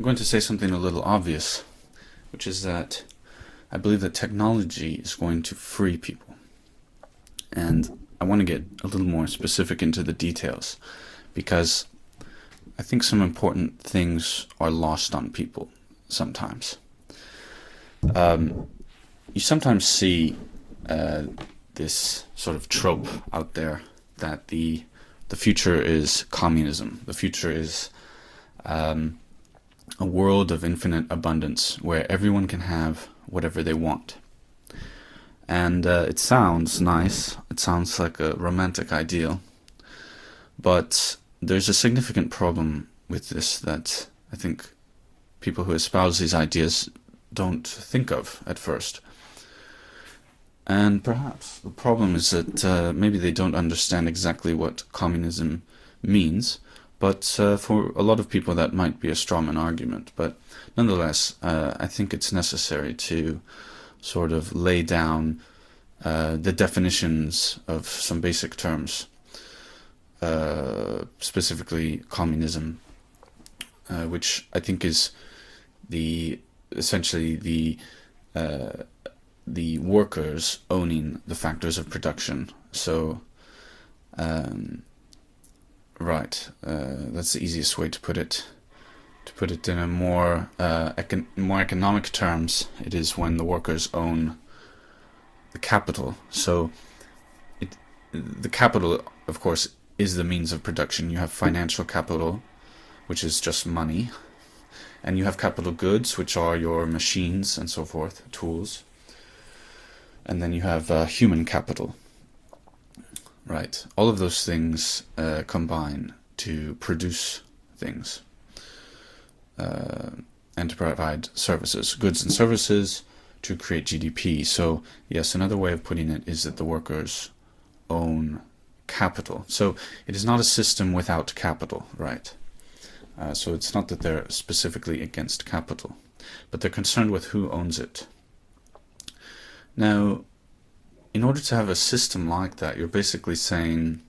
I'm going to say something a little obvious, which is that I believe that technology is going to free people. And I want to get a little more specific into the details, because I think some important things are lost on people sometimes. You sometimes see this sort of trope out there that the future is communism. The future is a world of infinite abundance where everyone can have whatever they want. And it sounds nice. It sounds like a romantic ideal. But there's a significant problem with this that I think people who espouse these ideas don't think of at first. And perhaps the problem is that maybe they don't understand exactly what communism means, but for a lot of people that might be a strawman argument. But nonetheless, I think it's necessary to sort of lay down the definitions of some basic terms, specifically communism, which I think is essentially the workers owning the factors of production. So, that's the easiest way to put it. To put it in a more economic terms, it is when the workers own the capital. So, the capital, of course, is the means of production. You have financial capital, which is just money, and you have capital goods, which are your machines and so forth, tools. And then you have human capital, right? All of those things combine to produce things and to provide services, goods and services, to create GDP. So yes, another way of putting it is that the workers own capital. So it is not a system without capital, right? So it's not that they're specifically against capital, but they're concerned with who owns it. Now, in order to have a system like that, you're basically saying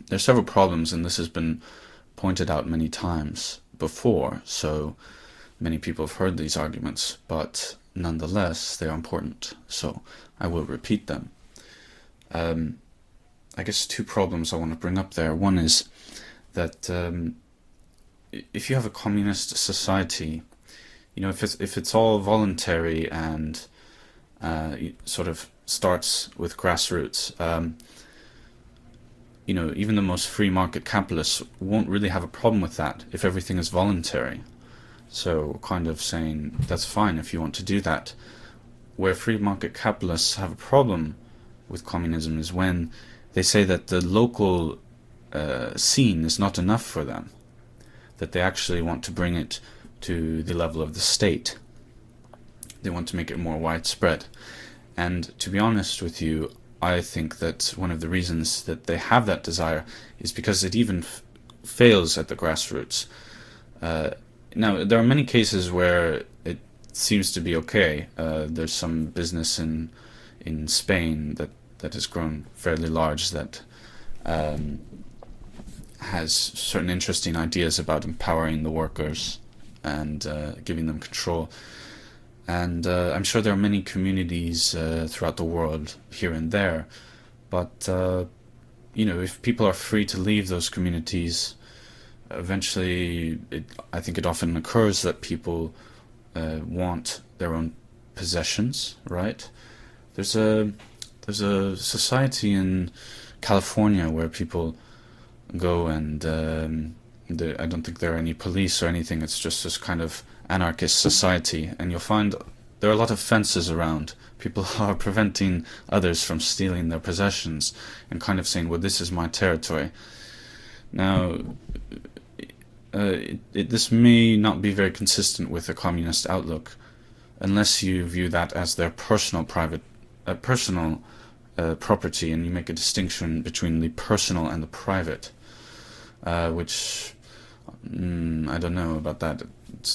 there's several problems, and this has been pointed out many times before, so many people have heard these arguments, but nonetheless, they're important, so I will repeat them. I guess two problems I want to bring up there. One is that if you have a communist society, you know, if it's all voluntary and sort of starts with grassroots, you know, even the most free market capitalists won't really have a problem with that if everything is voluntary. So kind of saying that's fine if you want to do that. Where free market capitalists have a problem with communism is when they say that the local scene is not enough for them, that they actually want to bring it to the level of the state. They want to make it more widespread. And to be honest with you, I think that one of the reasons that they have that desire is because it even fails at the grassroots. Now, there are many cases where it seems to be okay. There's some business in Spain that has grown fairly large that has certain interesting ideas about empowering the workers and giving them control. And I'm sure there are many communities throughout the world, here and there. But, you know, if people are free to leave those communities, eventually, I think it often occurs that people want their own possessions, right? There's a society in California where people go and I don't think there are any police or anything. It's just this kind of anarchist society, and you'll find there are a lot of fences around. People are preventing others from stealing their possessions and kind of saying, well, this is my territory. Now, this may not be very consistent with a communist outlook unless you view that as their personal property, and you make a distinction between the personal and the private, which I don't know about that.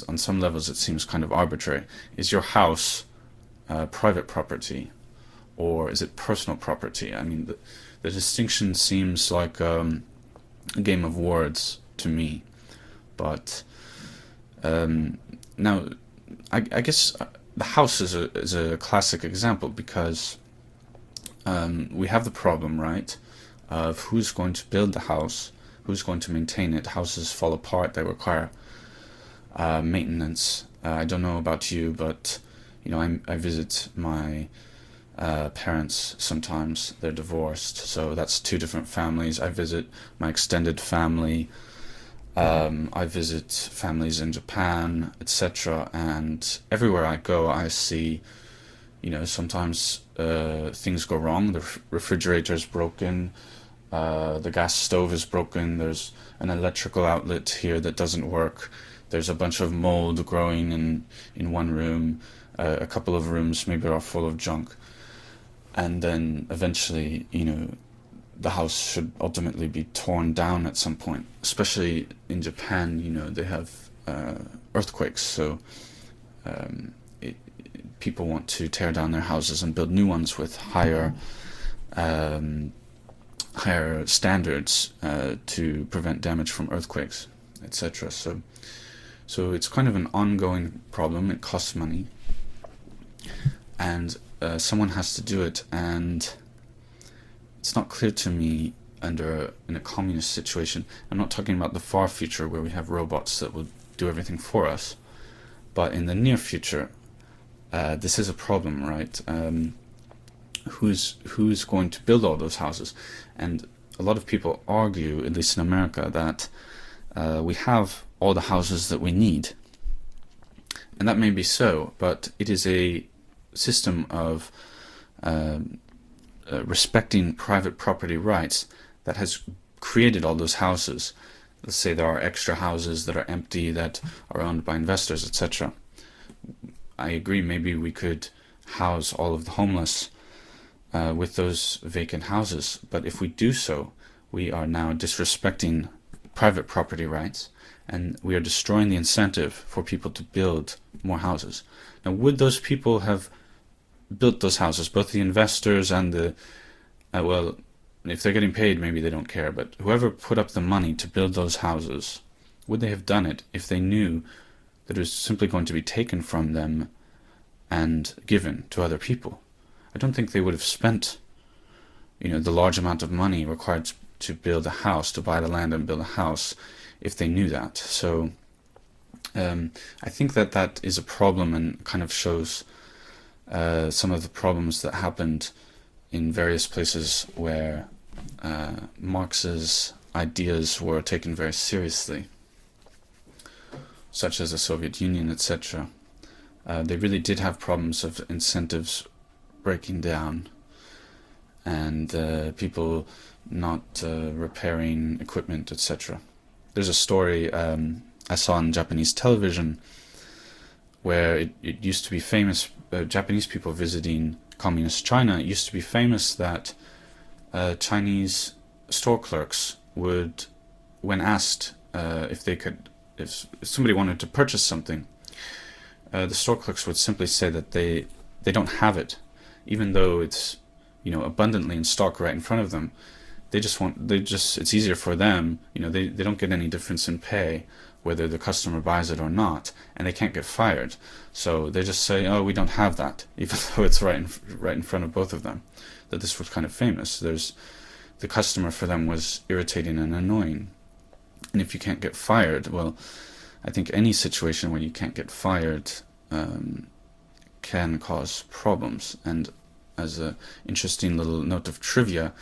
On some levels it seems kind of arbitrary. Is your house private property, or is it personal property? I mean, the distinction seems like a game of words to me, but Now, I guess the house is a classic example because we have the problem, right, of who's going to build the house, who's going to maintain it. Houses fall apart; they require maintenance. I don't know about you, but I visit my parents sometimes. They're divorced, so that's two different families. I visit my extended family. I visit families in Japan, etc. And everywhere I go, I see, sometimes things go wrong. The refrigerator is broken. The gas stove is broken. There's an electrical outlet here that doesn't work. There's a bunch of mold growing in one room. A couple of rooms maybe are full of junk. And then eventually, the house should ultimately be torn down at some point. Especially in Japan, they have earthquakes, so people want to tear down their houses and build new ones with higher standards to prevent damage from earthquakes, etc. So it's kind of an ongoing problem. It costs money, and someone has to do it, and it's not clear to me in a communist situation. I'm not talking about the far future where we have robots that will do everything for us, but in the near future, this is a problem, right? Who's going to build all those houses? And a lot of people argue, at least in America, that we have all the houses that we need, and that may be so, but it is a system of respecting private property rights that has created all those houses. Let's say there are extra houses that are empty that are owned by investors, etc. I agree, maybe we could house all of the homeless with those vacant houses, but if we do so, we are now disrespecting private property rights, and we are destroying the incentive for people to build more houses. Now, would those people have built those houses, both the investors and the well, if they're getting paid, maybe they don't care, but whoever put up the money to build those houses, would they have done it if they knew that it was simply going to be taken from them and given to other people? I don't think they would have spent the large amount of money required to build a house, to buy the land and build a house, if they knew that. So I think that is a problem, and kind of shows some of the problems that happened in various places where Marx's ideas were taken very seriously, such as the Soviet Union, etc. They really did have problems of incentives breaking down, and people not repairing equipment, etc. There's a story I saw on Japanese television where it used to be famous, Japanese people visiting communist China, it used to be famous that Chinese store clerks would, when asked if somebody wanted to purchase something, the store clerks would simply say that they don't have it, even though it's abundantly in stock right in front of them. It's easier for them, they don't get any difference in pay whether the customer buys it or not, and they can't get fired. So they just say, oh, we don't have that, even though it's right in front of both of them. That this was kind of famous. The customer for them was irritating and annoying. And if you can't get fired, well, I think any situation where you can't get fired can cause problems. And as an interesting little note of trivia,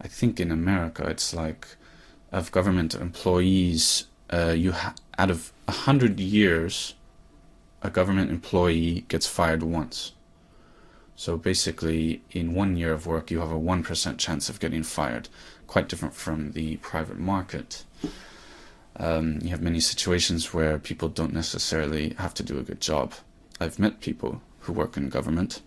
I think in America it's like, of government employees, out of 100 years, a government employee gets fired once. So basically, in 1 year of work, you have a 1% chance of getting fired. Quite different from the private market. You have many situations where people don't necessarily have to do a good job. I've met people who work in government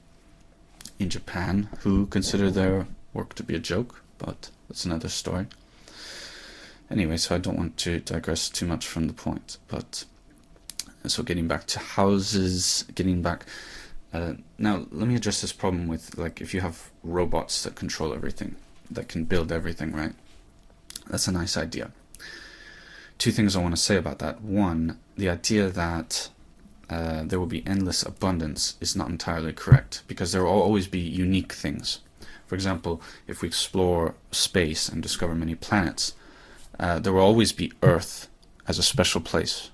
in Japan who consider their work to be a joke, but that's another story. Anyway, so I don't want to digress too much from the point, but so getting back to houses, now let me address this problem with, like, if you have robots that control everything, that can build everything, right? That's a nice idea. two things I want to say about that. One, the idea that there will be endless abundance is not entirely correct, because there will always be unique things. For example, if we explore space and discover many planets, there will always be Earth as a special place.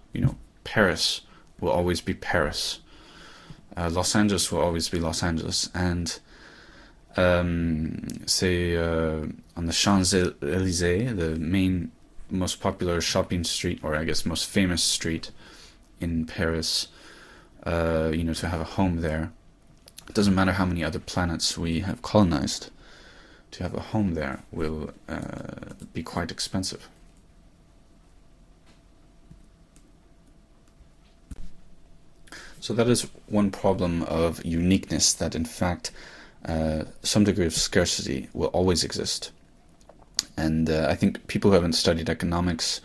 Paris will always be Paris. Los Angeles will always be Los Angeles. And say on the Champs-Élysées, the most popular shopping street, or I guess most famous street in Paris, to have a home there, it doesn't matter how many other planets we have colonized, to have a home there will be quite expensive. So that is one problem of uniqueness, that in fact some degree of scarcity will always exist. And I think people who haven't studied economics,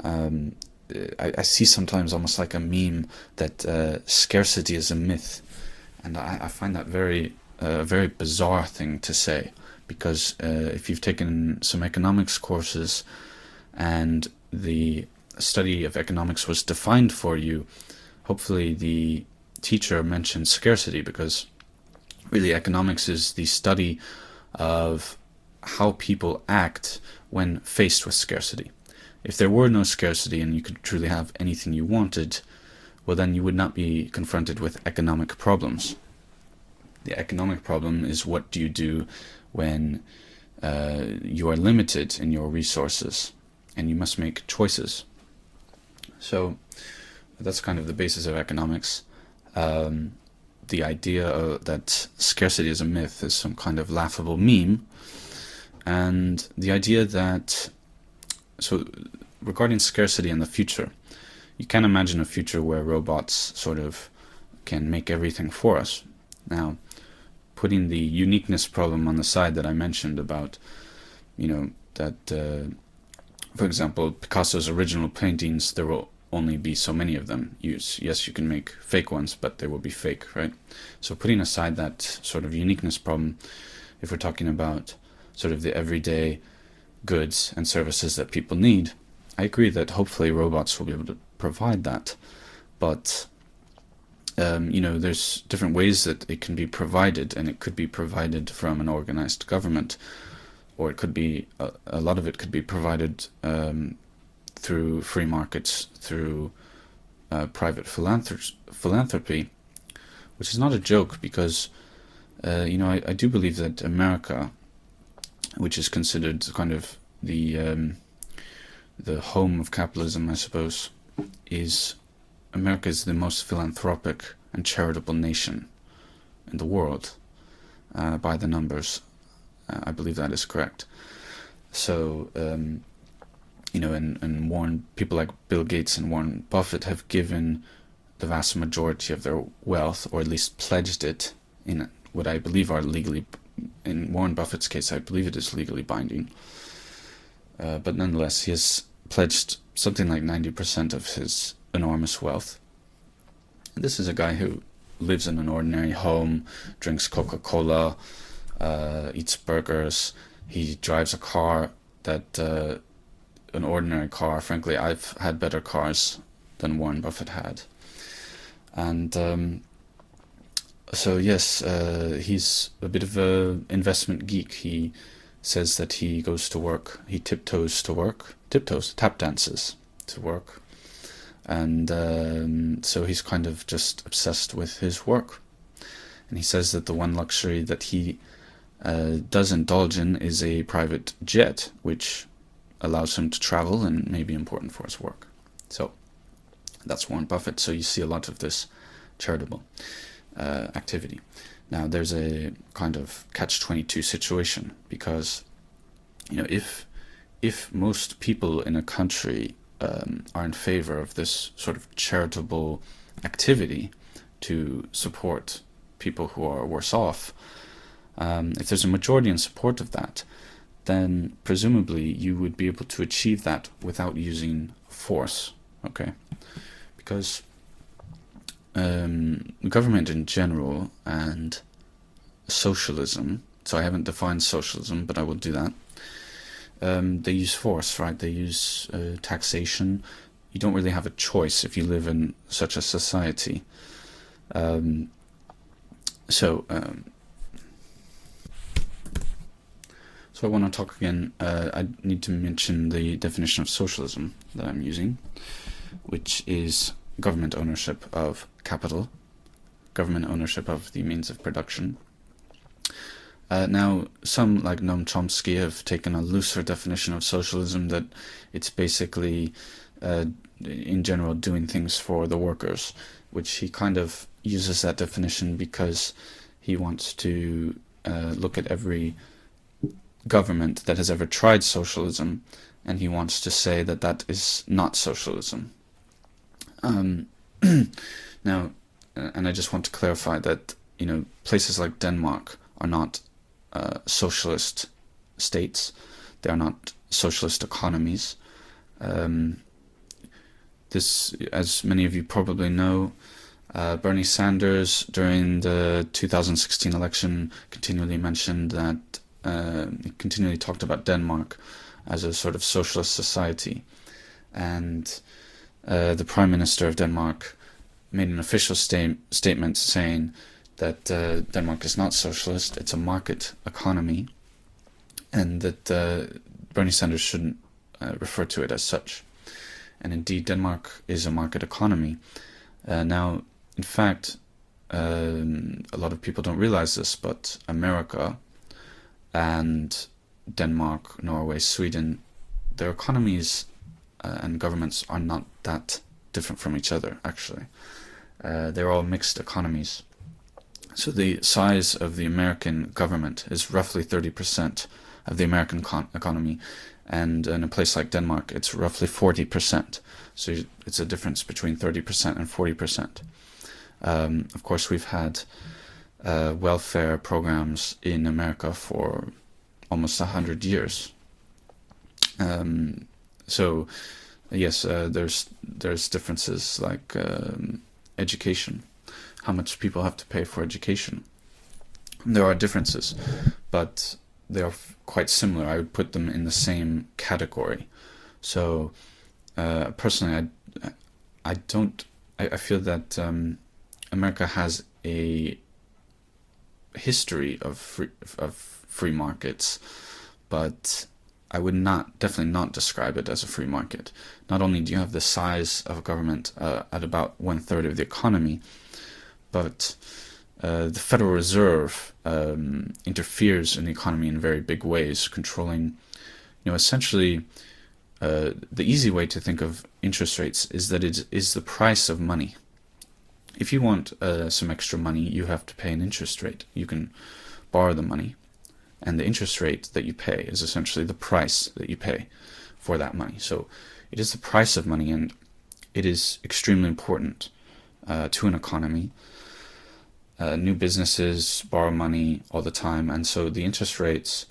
I see sometimes almost like a meme that scarcity is a myth. And I find that a very bizarre thing to say, because if you've taken some economics courses and the study of economics was defined for you, hopefully the teacher mentioned scarcity, because really economics is the study of how people act when faced with scarcity. If there were no scarcity and you could truly have anything you wanted, well, then you would not be confronted with economic problems. The economic problem is, what do you do when you are limited in your resources and you must make choices? So that's kind of the basis of economics. The idea that scarcity is a myth is some kind of laughable meme. And the idea that, so regarding scarcity in the future, you can imagine a future where robots sort of can make everything for us. Now, putting the uniqueness problem on the side that I mentioned about, that, for example, Picasso's original paintings, there will only be so many of them. Yes, you can make fake ones, but they will be fake, right? So putting aside that sort of uniqueness problem, if we're talking about sort of the everyday goods and services that people need, I agree that hopefully robots will be able to provide that. But, there's different ways that it can be provided, and it could be provided from an organized government, or it could be, a lot of it could be provided through free markets, through private philanthropy, which is not a joke, because, I do believe that America, which is considered kind of the home of capitalism, I suppose, America is the most philanthropic and charitable nation in the world, by the numbers. I believe that is correct. So, and people like Bill Gates and Warren Buffett have given the vast majority of their wealth, or at least pledged it, in what I believe are legally, in Warren Buffett's case, I believe it is legally binding. But nonetheless, he has pledged something like 90% of his enormous wealth. This is a guy who lives in an ordinary home, drinks Coca-Cola, eats burgers. He drives a car that, an ordinary car. Frankly, I've had better cars than Warren Buffett had. And so yes, he's a bit of an investment geek. He says that he goes to work, he tap dances to work. And so he's kind of just obsessed with his work. And he says that the one luxury that he does indulge in is a private jet, which allows him to travel and may be important for his work. So that's Warren Buffett. So you see a lot of this charitable activity. Now there's a kind of catch-22 situation, because if most people in a country are in favor of this sort of charitable activity to support people who are worse off, if there's a majority in support of that, then presumably you would be able to achieve that without using force, okay? Because government in general and socialism, so I haven't defined socialism, but I will do that. they use force, right? They use taxation. You don't really have a choice if you live in such a society. So I want to talk again. I need to mention the definition of socialism that I'm using, which is government ownership of capital, government ownership of the means of production. Now, some, like Noam Chomsky, have taken a looser definition of socialism, that it's basically, in general, doing things for the workers, which he kind of uses that definition because he wants to look at every government that has ever tried socialism, and he wants to say that that is not socialism. Now, and I just want to clarify that, places like Denmark are not socialist states. They are not socialist economies. This, as many of you probably know, Bernie Sanders, during the 2016 election, continually mentioned that, he continually talked about Denmark as a sort of socialist society. And the Prime Minister of Denmark made an official statement saying that Denmark is not socialist, it's a market economy, and that Bernie Sanders shouldn't refer to it as such. And indeed, Denmark is a market economy. Now, in fact, a lot of people don't realize this, but America and Denmark, Norway, Sweden, their economies and governments are not that different from each other, actually. They're all mixed economies. So the size of the American government is roughly 30% of the American economy, and in a place like Denmark, it's roughly 40%. So it's a difference between 30% and 40%. Of course, we've had welfare programs in America for almost 100 years. So yes, there's differences like education, how much people have to pay for education. There are differences, but they are quite similar. I would put them in the same category. So personally, I feel that America has a history of free markets, but I would definitely not describe it as a free market. Not only do you have the size of government at about 1/3 of the economy, but the Federal Reserve interferes in the economy in very big ways, controlling, essentially, the easy way to think of interest rates is that it is the price of money. If you want some extra money, you have to pay an interest rate. You can borrow the money, and the interest rate that you pay is essentially the price that you pay for that money. So it is the price of money, and it is extremely important to an economy. New businesses borrow money all the time, and so the interest rates,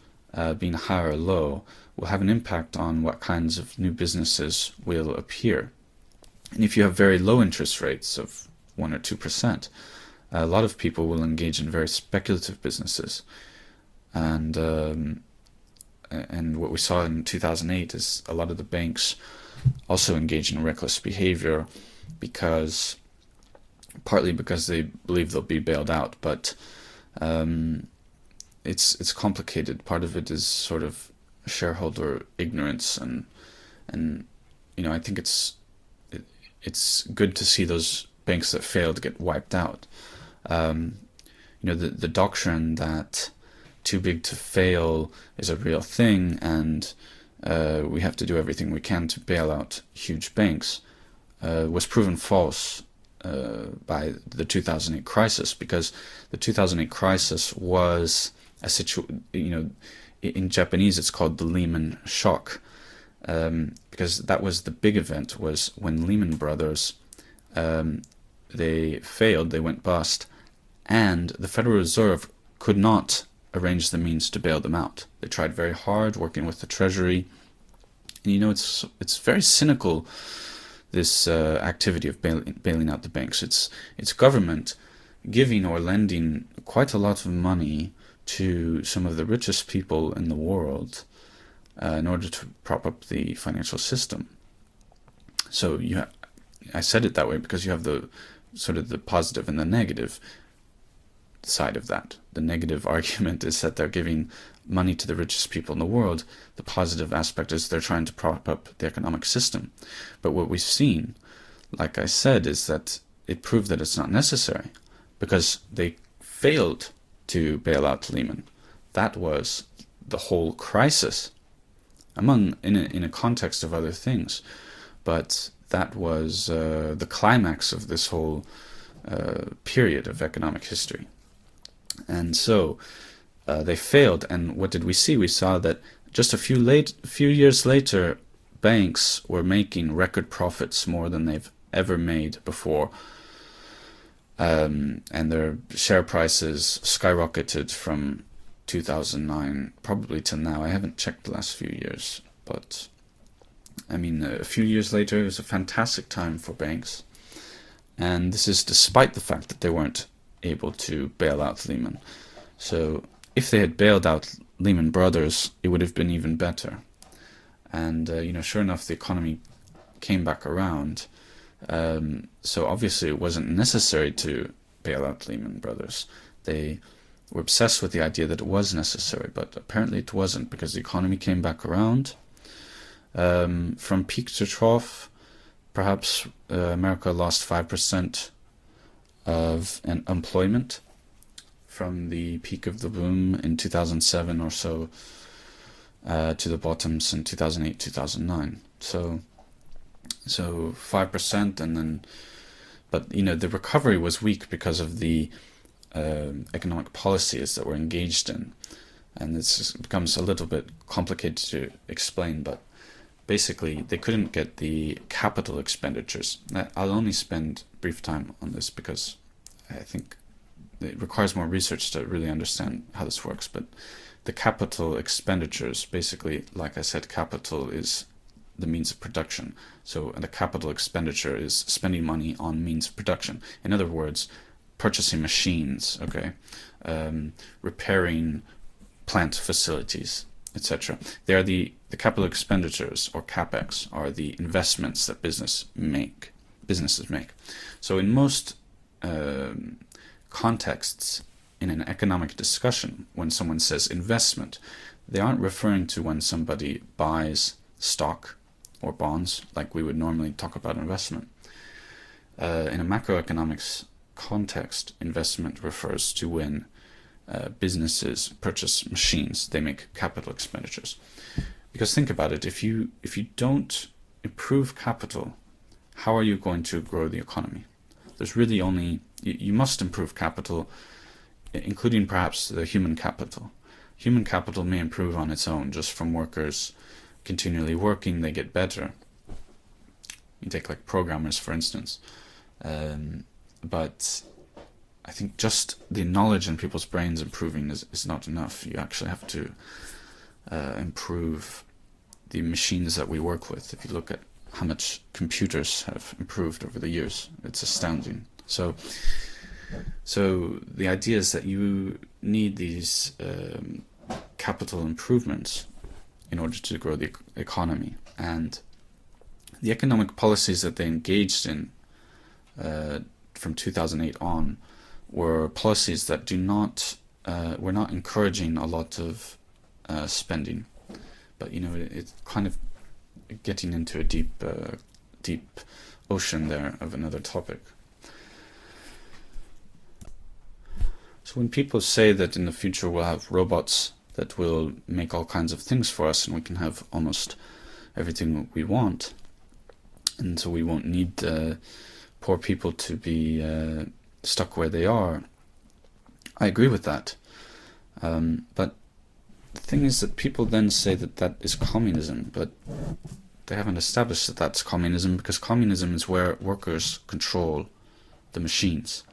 being high or low, will have an impact on what kinds of new businesses will appear. And if you have very low interest rates of 1 or 2%, a lot of people will engage in very speculative businesses. And what we saw in 2008 is a lot of the banks also engage in reckless behavior, partly because they believe they'll be bailed out, but it's complicated. Part of it is sort of shareholder ignorance, and I think it's good to see those banks that failed get wiped out. The doctrine that too big to fail is a real thing, and we have to do everything we can to bail out huge banks, was proven false by the 2008 crisis, because the 2008 crisis was a in Japanese it's called the Lehman shock, because that was the big event, was when Lehman Brothers, they failed, they went bust, and the Federal Reserve could not arrange the means to bail them out. They tried very hard, working with the Treasury, and it's very cynical, this activity of bailing out the banks. It's government giving or lending quite a lot of money to some of the richest people in the world, in order to prop up the financial system. So I said it that way because you have the sort of the positive and the negative side of that. The negative argument is that they're giving money to the richest people in the world. The positive aspect is they're trying to prop up the economic system. But what we've seen, like I said, is that it proved that it's not necessary, because they failed to bail out Lehman. That was the whole crisis, in a context of other things. But that was the climax of this whole period of economic history. And so they failed, and what did we see? We saw that just a few years later, banks were making record profits, more than they've ever made before, and their share prices skyrocketed from 2009 probably to now. I haven't checked the last few years, but I mean, a few years later, it was a fantastic time for banks, and this is despite the fact that they weren't able to bail out Lehman. So if they had bailed out Lehman Brothers, it would have been even better. And sure enough, the economy came back around. So obviously it wasn't necessary to bail out Lehman Brothers. They were obsessed with the idea that it was necessary, but apparently it wasn't, because the economy came back around. From peak to trough, perhaps America lost 5% of employment from the peak of the boom in 2007 or so to the bottoms in 2008, 2009. So 5%, and then, but the recovery was weak because of the economic policies that were engaged in, and this becomes a little bit complicated to explain, but basically they couldn't get the capital expenditures. I'll only spend brief time on this because I think it requires more research to really understand how this works, but the capital expenditures, basically, like I said, capital is the means of production. So the capital expenditure is spending money on means of production. In other words, purchasing machines, repairing plant facilities, etc. They are the capital expenditures, or capex, are the investments that businesses make. So in most contexts in an economic discussion, when someone says investment, they aren't referring to when somebody buys stock or bonds, like we would normally talk about investment. In a macroeconomics context, investment refers to when businesses purchase machines, they make capital expenditures. Because think about it, if you don't improve capital, how are you going to grow the economy? There's really only, you must improve capital, including perhaps the human capital. Human capital may improve on its own, just from workers continually working, they get better. You take like programmers, for instance. But I think just the knowledge in people's brains improving is not enough. You actually have to improve the machines that we work with. If you look at how much computers have improved over the years, it's astounding. So the idea is that you need these capital improvements in order to grow the economy. And the economic policies that they engaged in from 2008 on were policies that were not encouraging a lot of spending. But it's kind of getting into a deep ocean there of another topic. So when people say that in the future we'll have robots that will make all kinds of things for us and we can have almost everything we want, and so we won't need poor people to be stuck where they are, I agree with that. But the thing is that people then say that is communism, but they haven't established that that's communism, because communism is where workers control the machines.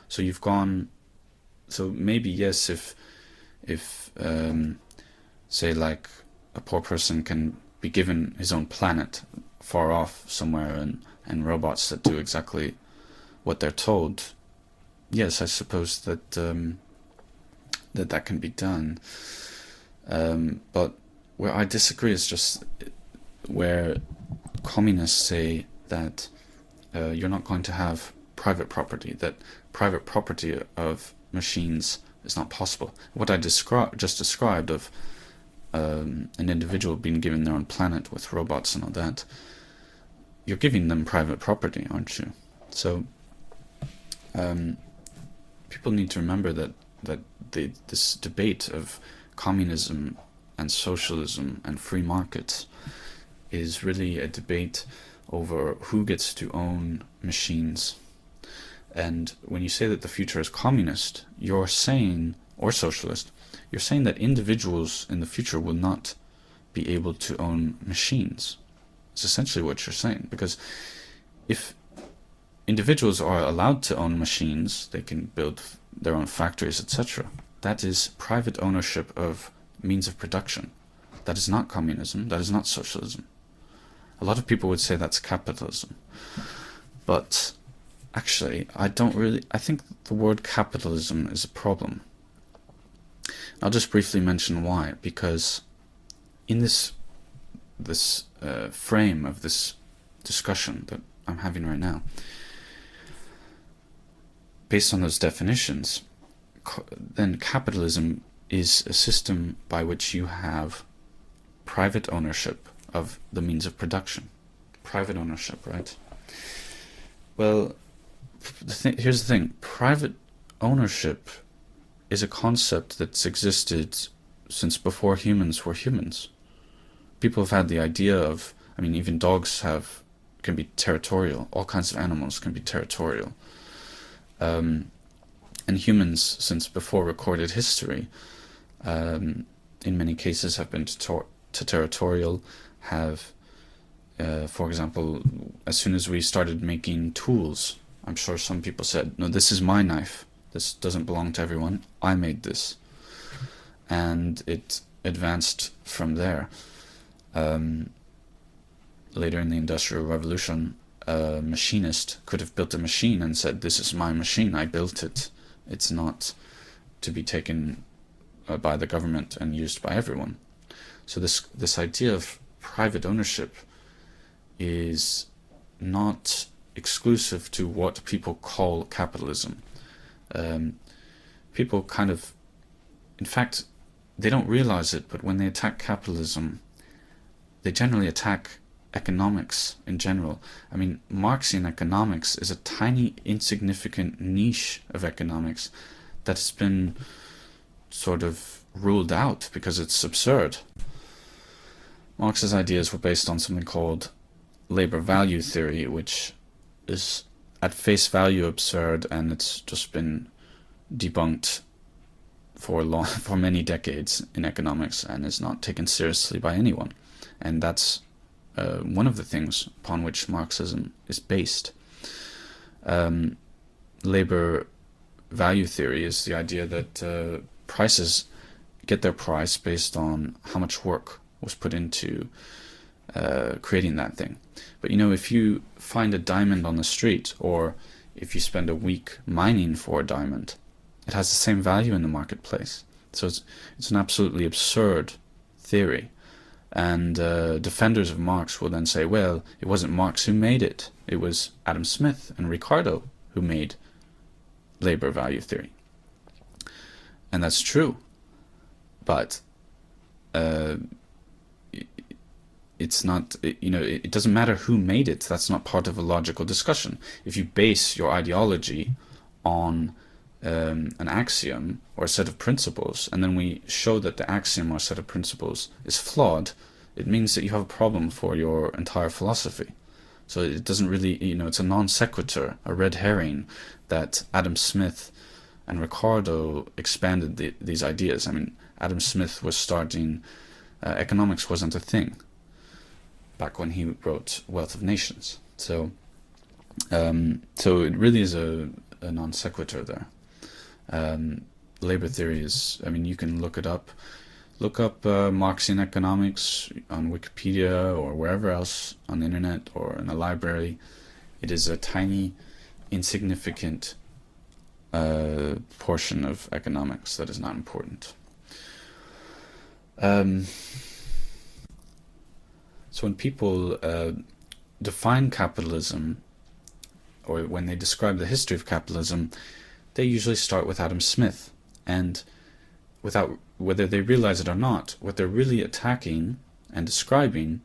So you've gone, so maybe yes, if say like a poor person can be given his own planet far off somewhere, and robots that do exactly what they're told, yes, I suppose that that can be done. But where I disagree is just where communists say that you're not going to have private property, that private property of machines is not possible. What I just described of an individual being given their own planet with robots and all that, you're giving them private property, aren't you? So people need to remember that this debate of communism and socialism and free markets is really a debate over who gets to own machines. And when you say that the future is communist, you're saying, or socialist, you're saying that individuals in the future will not be able to own machines. It's essentially what you're saying, because if individuals are allowed to own machines, they can build their own factories, etc. That is private ownership of means of production. That is not communism, that is not socialism. A lot of people would say that's capitalism. But actually, I think the word capitalism is a problem. I'll just briefly mention why. Because in this frame of this discussion that I'm having right now, based on those definitions, then capitalism is a system by which you have private ownership of the means of production. Private ownership, right? Well, here's the thing. Private ownership is a concept that's existed since before humans were humans. People have had the idea of, even dogs can be territorial. All kinds of animals can be territorial. And humans, since before recorded history, in many cases have been territorial, have, for example, as soon as we started making tools, I'm sure some people said, no, this is my knife. This doesn't belong to everyone. I made this. And it advanced from there. Later in the Industrial Revolution, a machinist could have built a machine and said, this is my machine, I built it. It's not to be taken by the government and used by everyone. So this idea of private ownership is not exclusive to what people call capitalism. People in fact, they don't realize it, but when they attack capitalism, they generally attack economics in general. Marxian economics is a tiny, insignificant niche of economics that's been sort of ruled out because it's absurd. Marx's ideas were based on something called labor value theory, which is at face value absurd, and it's just been debunked for many decades in economics and is not taken seriously by anyone. And that's one of the things upon which Marxism is based. Labor value theory is the idea that prices get their price based on how much work was put into creating that thing. But if you find a diamond on the street, or if you spend a week mining for a diamond, it has the same value in the marketplace. So it's an absolutely absurd theory. And defenders of Marx will then say, well, it wasn't Marx who made it. It was Adam Smith and Ricardo who made labor value theory. And that's true. But it's not, it doesn't matter who made it. That's not part of a logical discussion. If you base your ideology on an axiom or a set of principles, and then we show that the axiom or set of principles is flawed, it means that you have a problem for your entire philosophy. So it doesn't really, it's a non sequitur, a red herring, that Adam Smith and Ricardo expanded these ideas. Adam Smith was starting, economics wasn't a thing back when he wrote Wealth of Nations. So it really is a non sequitur there. Labor theory is, you can look it up. Look up Marxian economics on Wikipedia or wherever else on the internet or in a library. It is a tiny, insignificant portion of economics that is not important. So when people define capitalism, or when they describe the history of capitalism, they usually start with Adam Smith. And without, whether they realize it or not, what they're really attacking and describing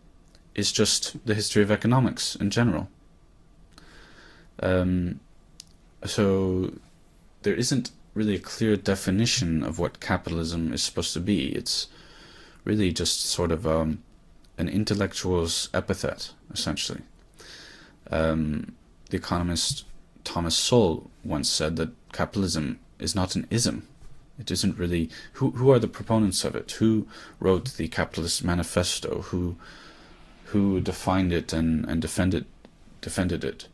is just the history of economics in general. So there isn't really a clear definition of what capitalism is supposed to be. It's really just sort of an intellectual's epithet, essentially. The economist Thomas Sowell once said that capitalism is not an ism. It isn't really... Who are the proponents of it? Who wrote the Capitalist Manifesto? Who defined it and defended it?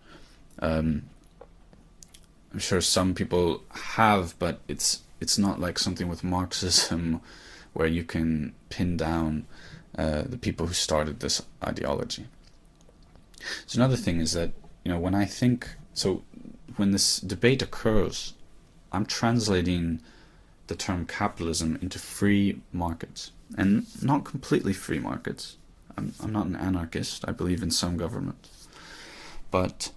I'm sure some people have, but it's not like something with Marxism where you can pin down the people who started this ideology. So another thing is that, when I think... So when this debate occurs, I'm translating the term capitalism into free markets. And not completely free markets. I'm not an anarchist. I believe in some government. But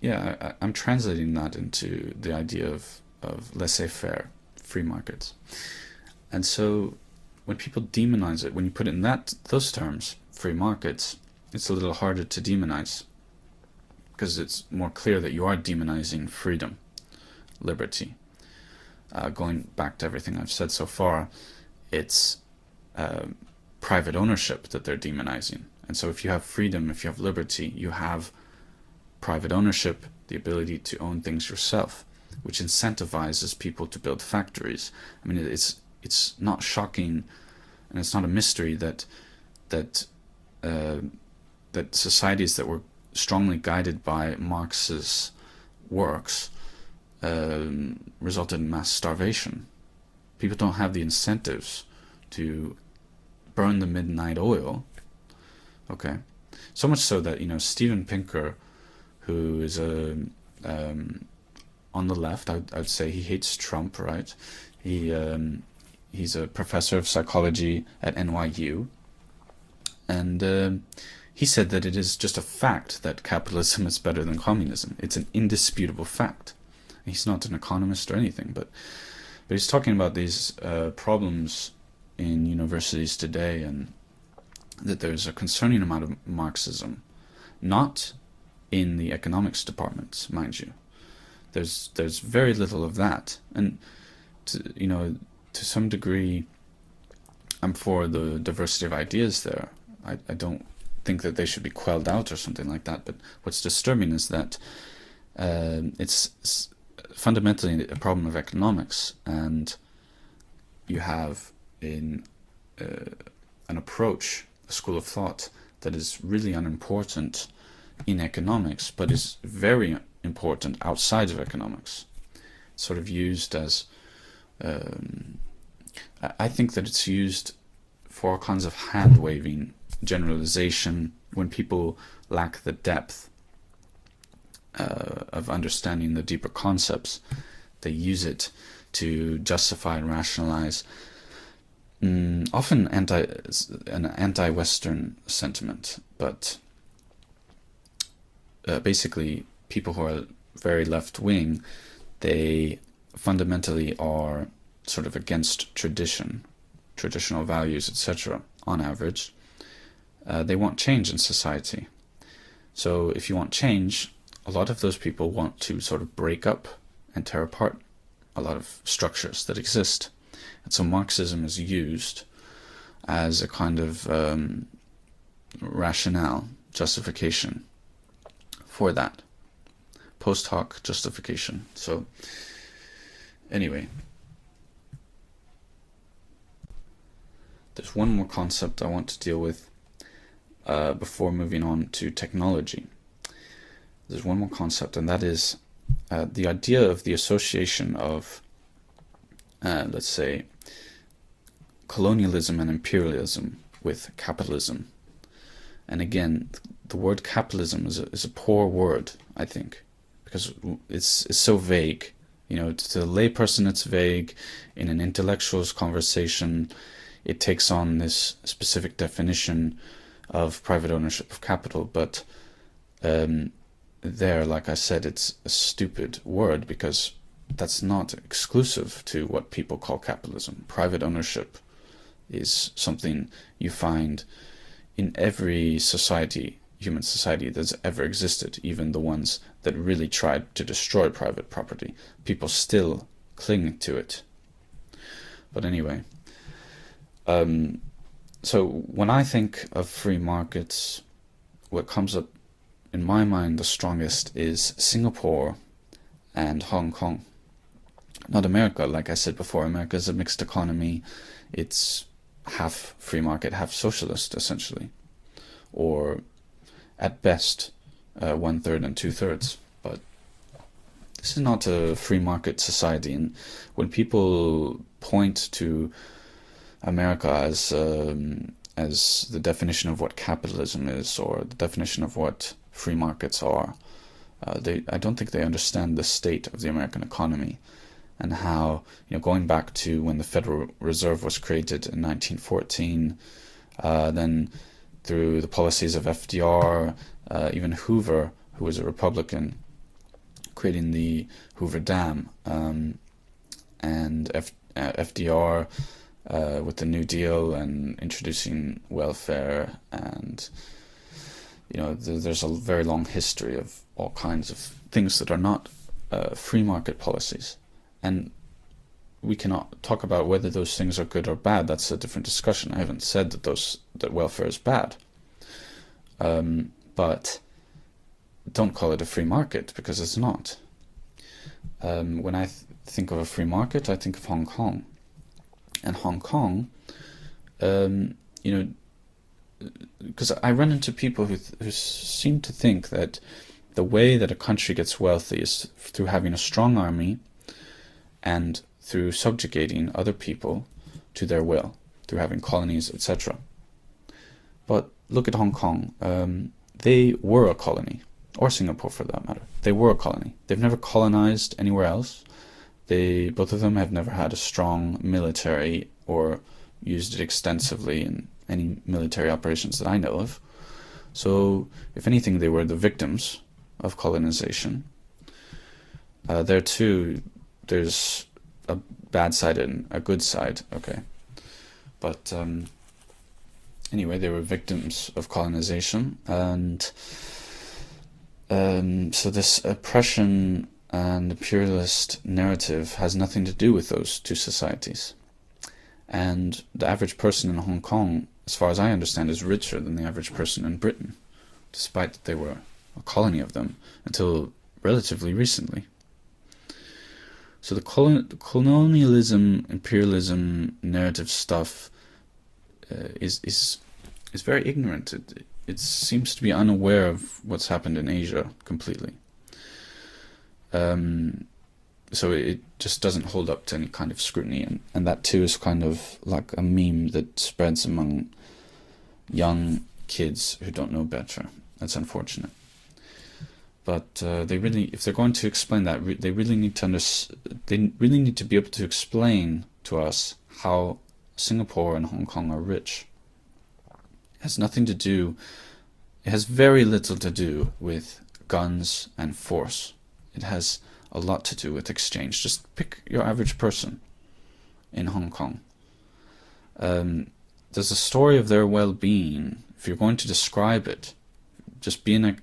yeah, I'm translating that into the idea of laissez-faire, free markets. And so when people demonize it, when you put it in those terms, free markets, it's a little harder to demonize, because it's more clear that you are demonizing freedom, liberty. Going back to everything I've said so far, it's private ownership that they're demonizing. And so if you have freedom, if you have liberty, you have private ownership, the ability to own things yourself, which incentivizes people to build factories. I mean, it's not shocking, and it's not a mystery that societies that were strongly guided by Marx's works resulted in mass starvation. People don't have the incentives to burn the midnight oil. Okay, so much so that Steven Pinker, who is on the left, I'd say he hates Trump, right? He's a professor of psychology at NYU, and he said that it is just a fact that capitalism is better than communism. It's an indisputable fact. He's not an economist or anything, but he's talking about these problems in universities today, and that there's a concerning amount of Marxism, not in the economics departments, mind you. There's very little of that, and to some degree, I'm for the diversity of ideas there. I don't think that they should be quelled out or something like that, but what's disturbing is that it's fundamentally a problem of economics, and you have an approach, a school of thought that is really unimportant in economics, but is very important outside of economics. It's sort of used as I think that it's used for all kinds of hand-waving generalization when people lack the depth of understanding the deeper concepts. They use it to justify and rationalize often an anti-Western sentiment, but basically people who are very left-wing, they fundamentally are sort of against traditional values, etc. on average. They want change in society. So if you want change, a lot of those people want to sort of break up and tear apart a lot of structures that exist. And so Marxism is used as a kind of rationale, justification for that. Post hoc justification. So anyway, there's one more concept I want to deal with before moving on to technology. There's one more concept, and that is the idea of the association of, let's say, colonialism and imperialism with capitalism. And again, the word capitalism is a poor word, I think, because it's so vague. To the layperson it's vague. In an intellectual's conversation, it takes on this specific definition of private ownership of capital, but there, like I said, it's a stupid word because that's not exclusive to what people call capitalism. Private ownership is something you find in every society, human society that's ever existed, even the ones that really tried to destroy private property. People still cling to it. But anyway, so when I think of free markets, what comes up in my mind the strongest is Singapore and Hong Kong. Not America, like I said before. America is a mixed economy. It's half free market, half socialist, essentially. Or at best, 1/3 and 2/3. But this is not a free market society. And when people point to America as the definition of what capitalism is, or the definition of what free markets are, I don't think they understand the state of the American economy, and how, going back to when the Federal Reserve was created in 1914, then through the policies of FDR, even Hoover, who was a Republican, creating the Hoover Dam, and FDR with the New Deal and introducing welfare, and there's a very long history of all kinds of things that are not free market policies. And we cannot talk about whether those things are good or bad. That's a different discussion. I haven't said that welfare is bad. But don't call it a free market, because it's not. When I think of a free market, I think of Hong Kong. And Hong Kong, because I run into people who seem to think that the way that a country gets wealthy is through having a strong army and through subjugating other people to their will, through having colonies, etc. But look at Hong Kong. They were a colony, or Singapore for that matter. They were a colony. They've never colonized anywhere else. Both of them have never had a strong military or used it extensively in any military operations that I know of. So, if anything, they were the victims of colonization. There too, there's a bad side and a good side, okay. But anyway, they were victims of colonization, and so this oppression and imperialist narrative has nothing to do with those two societies. And the average person in Hong Kong, as far as I understand, is richer than the average person in Britain, despite that they were a colony of them until relatively recently. So the colonialism, imperialism narrative stuff is very ignorant. It seems to be unaware of what's happened in Asia completely. So it just doesn't hold up to any kind of scrutiny, and that too is kind of like a meme that spreads among young kids who don't know better. That's unfortunate. But they really, if they're going to explain that, they really need to be able to explain to us how Singapore and Hong Kong are rich. It has nothing to do. It has very little to do with guns and force. It has a lot to do with exchange. Just pick your average person in Hong Kong. There's a story of their well-being. If you're going to describe it, just be an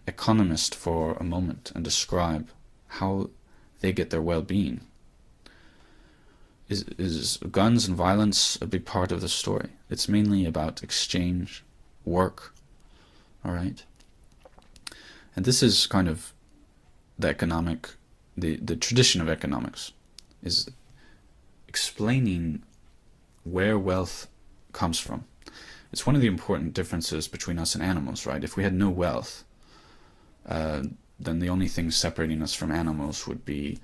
economist for a moment and describe how they get their well-being. Is guns and violence a big part of the story? It's mainly about exchange, work, all right? And this is kind of the tradition of economics, is explaining where wealth comes from. It's one of the important differences between us and animals, right? If we had no wealth, then the only thing separating us from animals would be,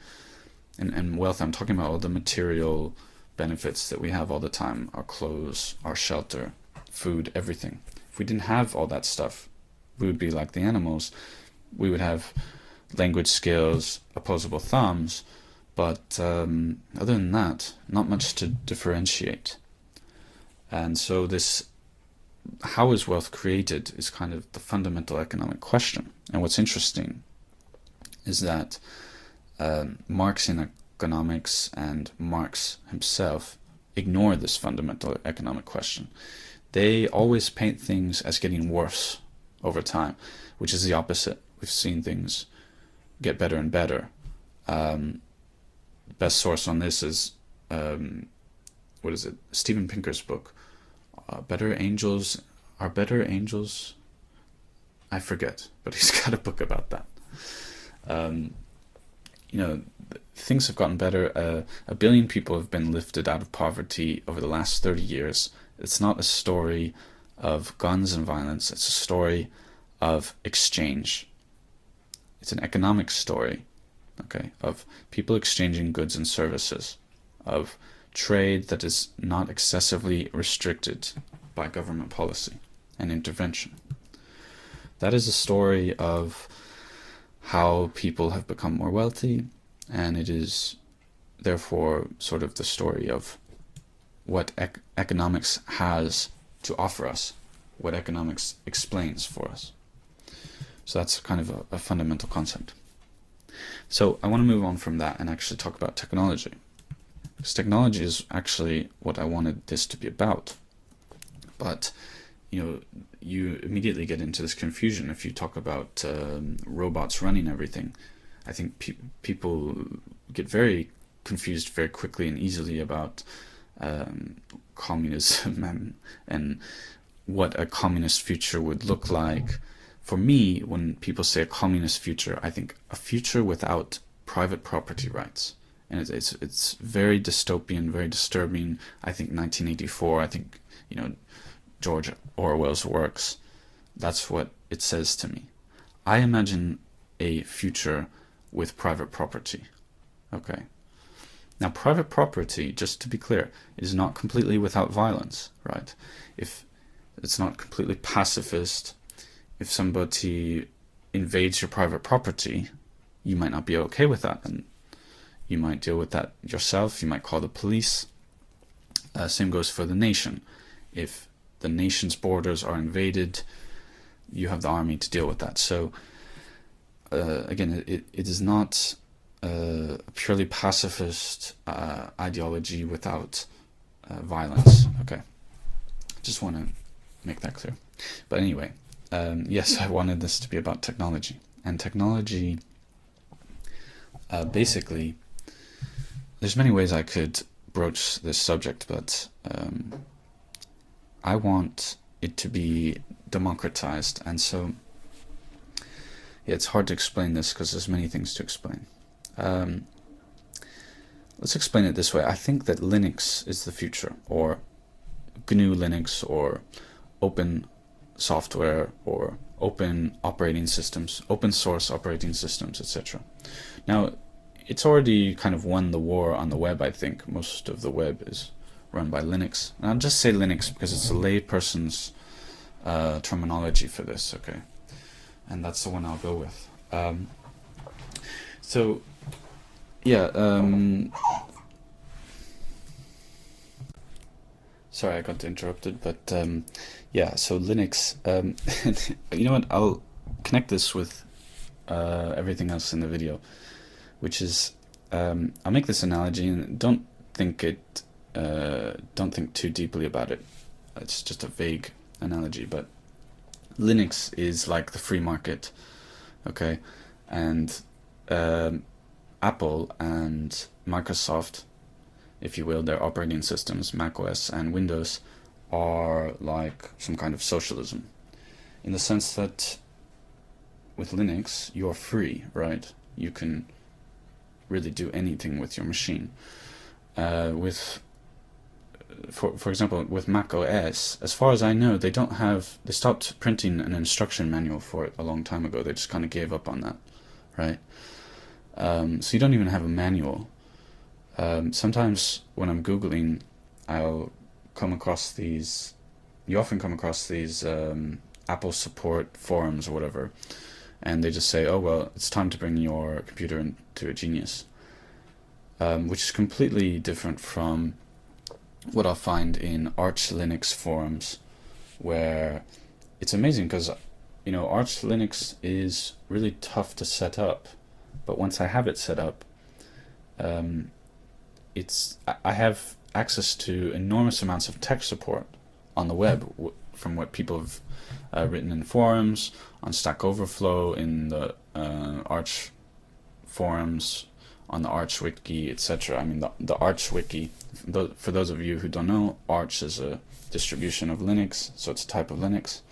and wealth, I'm talking about all the material benefits that we have all the time, our clothes, our shelter, food, everything. If we didn't have all that stuff, we would be like the animals. We would have language skills, opposable thumbs, But other than that, not much to differentiate. And so this, how is wealth created, is kind of the fundamental economic question. And what's interesting is that Marxian economics and Marx himself ignore this fundamental economic question. They always paint things as getting worse over time, which is the opposite. We've seen things get better and better. Best source on this is what is it? Steven Pinker's book, Better Angels. Are Better Angels? I forget, but he's got a book about that. You know, things have gotten better. 1 billion people have been lifted out of poverty over the last 30 years. It's not a story of guns and violence. It's a story of exchange. It's an economic story, okay, of people exchanging goods and services, of trade that is not excessively restricted by government policy and intervention. That is a story of how people have become more wealthy, and it is therefore sort of the story of what economics has to offer us, what economics explains for us. So that's kind of a fundamental concept. So I want to move on from that and actually talk about technology. Because technology is actually what I wanted this to be about. But, you know, you immediately get into this confusion if you talk about robots running everything. I think people get very confused very quickly and easily about communism and what a communist future would look like. For me, when people say a communist future, I think a future without private property rights. And it's very dystopian, very disturbing. I think 1984, I think, you know, George Orwell's works, that's what it says to me. I imagine a future with private property. Okay. Now, private property, just to be clear, is not completely without violence, right? If it's not completely pacifist, if somebody invades your private property, you might not be okay with that, and you might deal with that yourself. You might call the police. Same goes for the nation. If the nation's borders are invaded, you have the army to deal with that. So again, it is not a purely pacifist ideology without violence. Okay, just want to make that clear. But anyway, yes, I wanted this to be about technology. And technology, basically, there's many ways I could broach this subject, but I want it to be democratized. And so, yeah, it's hard to explain this because there's many things to explain. Let's explain it this way. I think that Linux is the future, or GNU Linux, or open software, or open operating systems, open source operating systems, etc. Now, it's already kind of won the war on the web, I think. Most of the web is run by Linux. And I'll just say Linux because it's a layperson's terminology for this, okay? And that's the one I'll go with. So, yeah, sorry I got interrupted, but yeah, so Linux, you know what, I'll connect this with everything else in the video, which is, I'll make this analogy, and don't think too deeply about it. It's just a vague analogy, but Linux is like the free market, okay? And Apple and Microsoft, if you will, their operating systems, macOS and Windows, are like some kind of socialism, in the sense that with Linux, you're free, right? You can really do anything with your machine. For example, with Mac OS, as far as I know, they stopped printing an instruction manual for it a long time ago. They just kind of gave up on that, right? So you don't even have a manual. Sometimes when I'm Googling, I'll come across these, you often come across these Apple support forums or whatever, and they just say, oh, well, it's time to bring your computer into a Genius. which is completely different from what I'll find in Arch Linux forums, where it's amazing because, Arch Linux is really tough to set up, but once I have it set up, I have access to enormous amounts of tech support on the web from what people have written in forums, on Stack Overflow, in the Arch forums, on the Arch Wiki, etc. I mean, the Arch Wiki, for those of you who don't know, Arch is a distribution of Linux, so it's a type of Linux.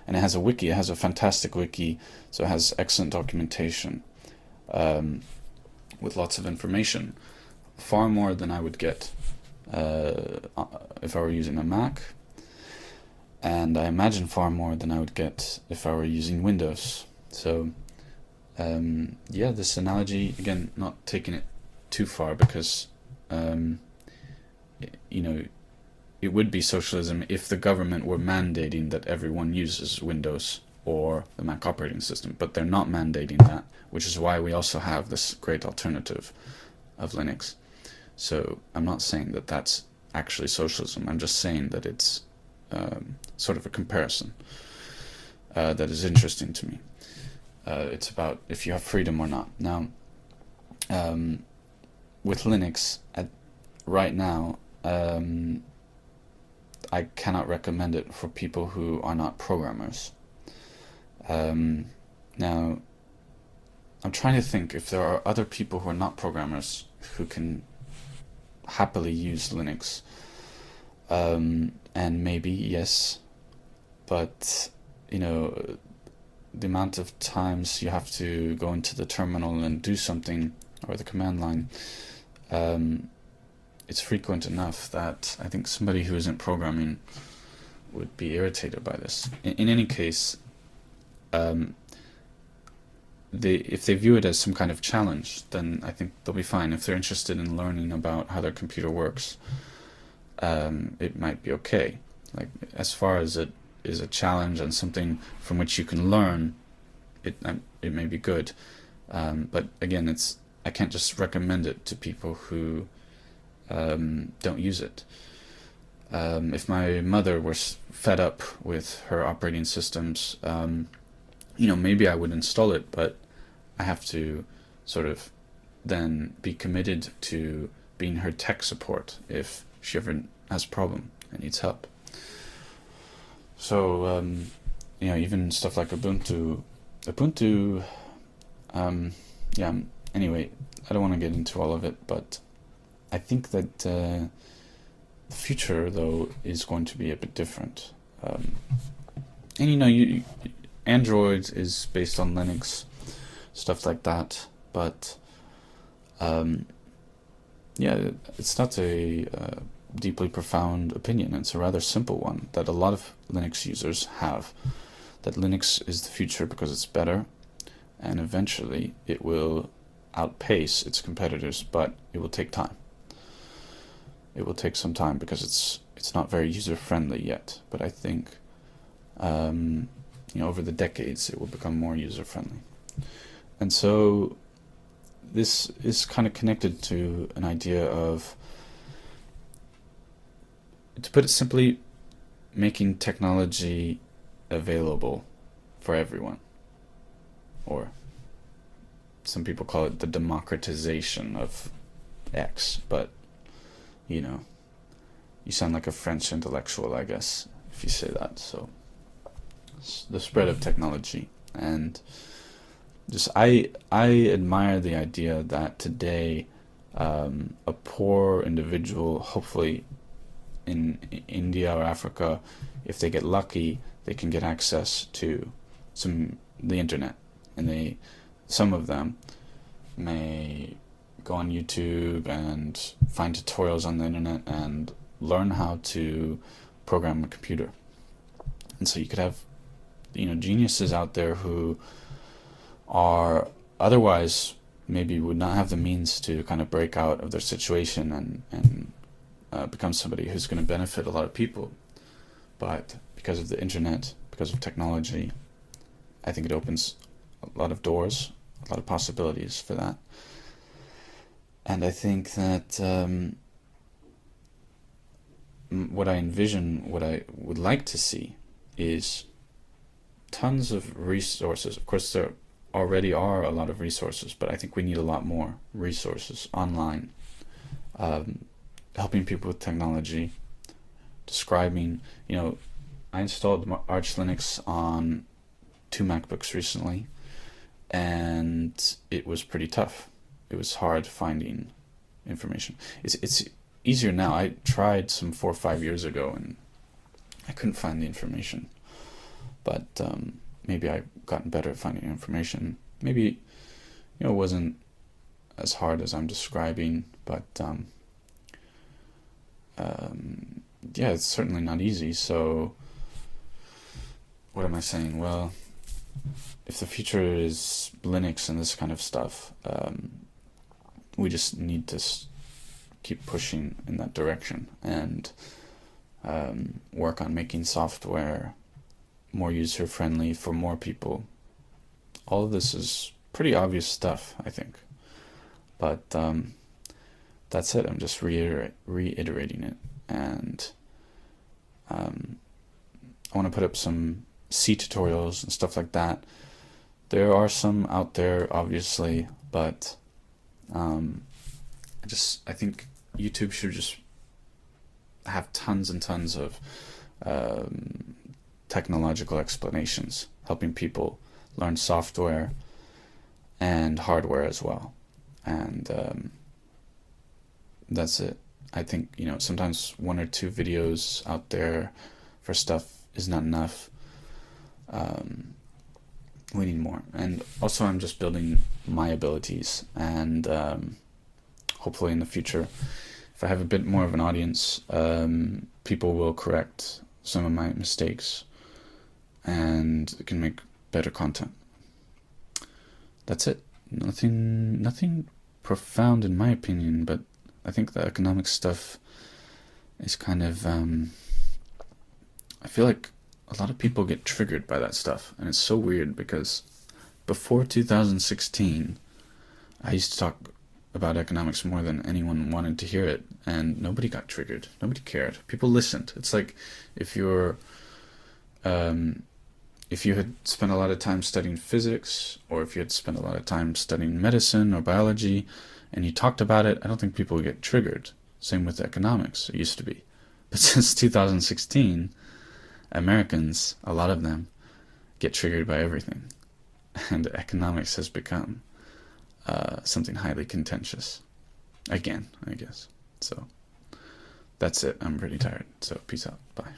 And it has a wiki, it has a fantastic wiki, so it has excellent documentation with lots of information, far more than I would get if I were using a Mac, and I imagine far more than I would get if I were using Windows. So this analogy, again, not taking it too far, because it would be socialism if the government were mandating that everyone uses Windows or the Mac operating system, but they're not mandating that, which is why we also have this great alternative of Linux. So I'm not saying that that's actually socialism. I'm just saying that it's sort of a comparison that is interesting to me. It's about if you have freedom or not. Now, with Linux, right now, I cannot recommend it for people who are not programmers. Now, I'm trying to think if there are other people who are not programmers who can happily use Linux. And maybe, yes, but, the amount of times you have to go into the terminal and do something, or the command line, it's frequent enough that I think somebody who isn't programming would be irritated by this. In any case, if they view it as some kind of challenge, then I think they'll be fine. If they're interested in learning about how their computer works, it might be okay. Like, as far as it is a challenge and something from which you can learn, it may be good. But again, I can't just recommend it to people who don't use it. If my mother was fed up with her operating systems, maybe I would install it, but I have to sort of then be committed to being her tech support if she ever has a problem and needs help. So, even stuff like Ubuntu, anyway, I don't want to get into all of it, but I think that the future, though, is going to be a bit different. And Android is based on Linux, stuff like that, but it's not a deeply profound opinion. It's a rather simple one that a lot of Linux users have, that Linux is the future because it's better, and eventually it will outpace its competitors, but it will take time. It will take some time because it's not very user-friendly yet, but I think over the decades it will become more user-friendly. And so this is kind of connected to an idea of, to put it simply, making technology available for everyone. Or some people call it the democratization of X, but you sound like a French intellectual, I guess, if you say that. So the spread of technology, and just I admire the idea that today a poor individual, hopefully in India or Africa, if they get lucky, they can get access to the internet, and some of them may go on YouTube and find tutorials on the internet and learn how to program a computer. And so you could have geniuses out there who are otherwise maybe would not have the means to kind of break out of their situation and become somebody who's going to benefit a lot of people. But because of the internet, because of technology, I think it opens a lot of doors, a lot of possibilities for that. And I think that what I envision, what I would like to see, is tons of resources. Of course, there already are a lot of resources, but I think we need a lot more resources online, helping people with technology, describing, I installed Arch Linux on 2 MacBooks recently, and it was pretty tough. It was hard finding information. It's easier now. I tried some 4 or 5 years ago, and I couldn't find the information. But maybe I've gotten better at finding information. Maybe it wasn't as hard as I'm describing, but yeah, it's certainly not easy. So what am I saying? Well, if the future is Linux and this kind of stuff, we just need to keep pushing in that direction and work on making software more user-friendly for more people. All of this is pretty obvious stuff, I think. But that's it. I'm just reiterating it. And I want to put up some C tutorials and stuff like that. There are some out there, obviously, but I think YouTube should just have tons and tons of technological explanations, helping people learn software and hardware as well. And that's it. I think, sometimes 1 or 2 videos out there for stuff is not enough. We need more. And also, I'm just building my abilities, and hopefully in the future, if I have a bit more of an audience, people will correct some of my mistakes and can make better content. That's it. Nothing profound in my opinion, but I think the economic stuff is kind of I feel like a lot of people get triggered by that stuff, and it's so weird because before 2016 I used to talk about economics more than anyone wanted to hear it, and nobody got triggered. Nobody cared. People listened. It's like if you had spent a lot of time studying physics, or if you had spent a lot of time studying medicine or biology, and you talked about it, I don't think people would get triggered. Same with economics. It used to be. But since 2016, Americans, a lot of them, get triggered by everything. And economics has become something highly contentious. Again, I guess. So that's it. I'm pretty tired. So peace out. Bye.